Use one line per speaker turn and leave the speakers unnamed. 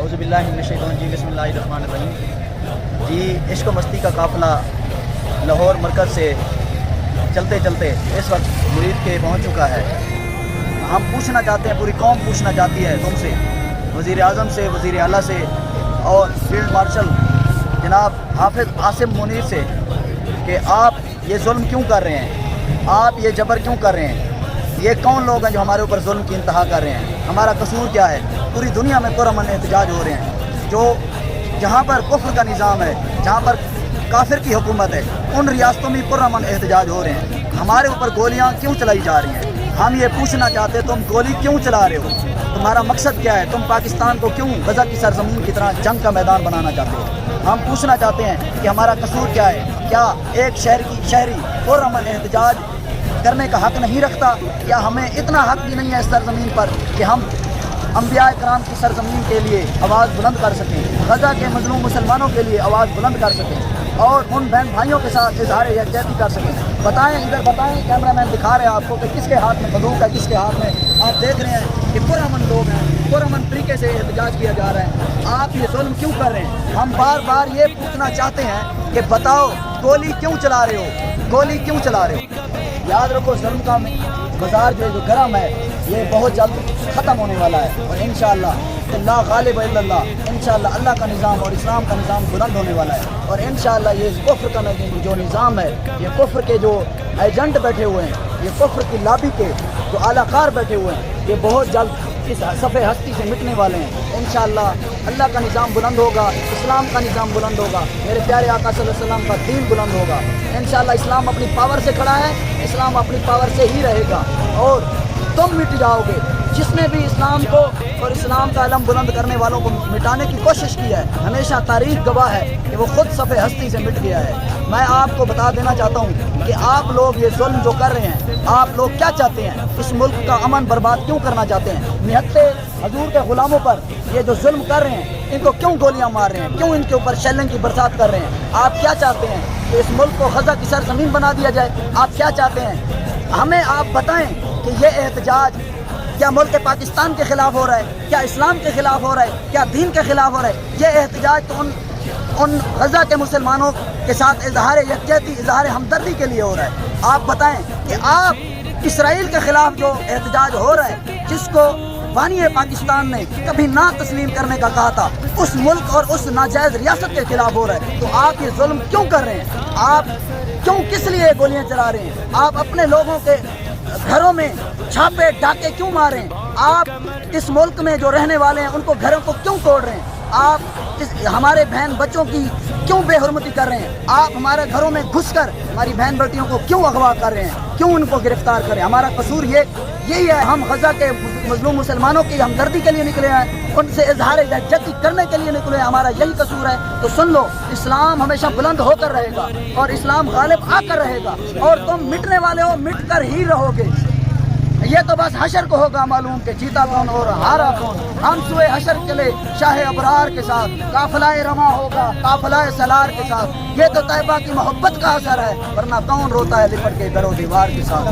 औज़ुबिल्लाहि मिनश्शैतानिर्रजीम बिस्मिल्लाहिर्रहमानिर्रहीम। जी, इश्क व मस्ती का काफ़िला लाहौर मरकज़ से चलते चलते इस वक्त मुरीद के पहुंच चुका है। हम पूछना चाहते हैं, पूरी कौम पूछना चाहती है तुमसे, वज़ीर आज़म से, वज़ीर आला से और फील्ड मार्शल जनाब हाफिज़ आसिम मुनीर से कि आप ये जुल्म क्यों कर रहे हैं, आप ये जबर क्यों कर रहे हैं, ये कौन लोग हैं जो हमारे ऊपर जुल्म की इंतहा कर रहे हैं, हमारा कसूर क्या है। पूरी दुनिया में पुरअमन एहतजाज हो रहे हैं। जो जहाँ पर कुफ्र का निज़ाम है, जहाँ पर काफिर की हुकूमत है, उन रियासतों में पुरअमन एहतजाज हो रहे हैं। हमारे ऊपर गोलियाँ क्यों चलाई जा रही हैं, हम ये पूछना चाहते हैं तुम गोली क्यों चला रहे हो, तुम्हारा मकसद क्या है, तुम पाकिस्तान को क्यों गजा की सरजमीन की तरह जंग का मैदान बनाना चाहते हो। हम पूछना चाहते हैं कि हमारा कसूर क्या है, क्या एक शहरी पुरअमन एहतजाज करने का हक़ नहीं रखता, या हमें इतना हक़ भी नहीं है इस सरजमीन पर कि हम अंबिया कराम की सरजमीन के लिए आवाज़ बुलंद कर सकें, गजा के मजलूम मुसलमानों के लिए आवाज़ बुलंद कर सकें और उन बहन भाइयों के साथ इज़हार यकजहती कर सकें। बताएं, इधर बताएं, कैमरामैन दिखा रहे हैं आपको कि किसके हाथ में बंदूक है, किसके हाथ में। आप देख रहे हैं कि पुरअमन लोग हैं, पुरअमन तरीके से एहतजाज किया जा रहा है। आप ये जुल्म क्यों कर रहे हैं। हम बार बार ये पूछना चाहते हैं कि बताओ गोली क्यों चला रहे हो, गोली क्यों चला रहे हो। याद रखो, जुल्म का बाजार जो गरम है ये बहुत जल्द ख़त्म होने वाला है और इंशाअल्लाह ला गालिब इल्लल्लाह, इंशाअल्लाह अल्लाह का निज़ाम और इस्लाम का निज़ाम बुलंद होने वाला है। और इंशाअल्लाह ये कुफ्र का जो निज़ाम है, ये कुफ्र के जो एजेंट बैठे हुए हैं, ये कुफ्र की लाबी के जो आलाकार बैठे हुए हैं, ये बहुत जल्द इस सफ़े हस्ती से मिटने वाले हैं। इंशाअल्लाह अल्लाह का निज़ाम बुलंद होगा, इस्लाम का निज़ाम बुलंद होगा, मेरे प्यारे आका सल्लल्लाहु अलैहि वसल्लम का दीन बुलंद होगा। इंशाअल्लाह इस्लाम अपनी पावर से खड़ा है, इस्लाम अपनी पावर से ही रहेगा और तुम मिट जाओगे। जिसने भी इस्लाम को और इस्लाम का अलम बुलंद करने वालों को मिटाने की कोशिश की है, हमेशा तारीख गवाह है कि वो खुद सफ़े हस्ती से मिट गया है। मैं आपको बता देना चाहता हूँ कि आप लोग ये जुल्म जो कर रहे हैं, आप लोग क्या चाहते हैं, इस मुल्क का अमन बर्बाद क्यों करना चाहते हैं। निहत्ते हजूर के ग़ुलामों पर ये जो जुल्म कर रहे हैं, इनको क्यों गोलियां मार रहे हैं, क्यों इनके ऊपर शेलिंग की बरसात कर रहे हैं। आप क्या चाहते हैं कि इस मुल्क को गजा की सरजमीन बना दिया जाए। आप क्या चाहते हैं, हमें आप बताएं कि ये एहतजाज क्या मुल्क पाकिस्तान के ख़िलाफ़ हो रहा है, क्या इस्लाम के ख़िलाफ़ हो रहा है, क्या दीन के ख़िलाफ़ हो रहा है। ये एहतजाज तो उन गजा के मुसलमानों के साथ इज़हार यकजहती, इज़हार हमदर्दी के लिए हो रहा है। आप बताएं कि आप इसराइल के ख़िलाफ़ जो एहतजाज हो रहा है, जिसको बानी पाकिस्तान ने कभी ना तस्लीम करने का कहा था, उस मुल्क और उस नाजायज़ रियासत के ख़िलाफ़ हो रहा है, तो आप ये जुल्म क्यों कर रहे हैं। आप क्यों, किस लिए गोलियां चला रहे हैं। आप अपने लोगों के घरों में छापे डाके क्यों मार रहे हैं। आप इस मुल्क में जो रहने वाले हैं उनको घरों को क्यों तोड़ रहे हैं। आप हमारे बहन बच्चों की क्यों बेहुरमती कर रहे हैं। आप हमारे घरों में घुसकर हमारी बहन बेटियों को क्यों अगवा कर रहे हैं, क्यों उनको गिरफ्तार कर रहे हैं। हमारा कसूर यही है, हम गजा के मजलूम मुसलमानों की हमदर्दी के लिए निकले हैं, उनसे इज़हार यकजहती करने के लिए निकले हैं। हमारा यही कसूर है। तो सुन लो, इस्लाम हमेशा बुलंद होकर रहेगा और इस्लाम गालिब आकर रहेगा और तुम मिटने वाले हो, मिट कर ही रहोगे। ये तो बस हशर को होगा मालूम कि जीता कौन और हारा कौन। हम सुए हशर चले शाहे अबरार के साथ, काफिलाए रमा होगा काफिलाए सलार के साथ। ये तो तैयबा की मोहब्बत का असर है, वरना कौन रोता है लिपट के दरो दीवार के साथ।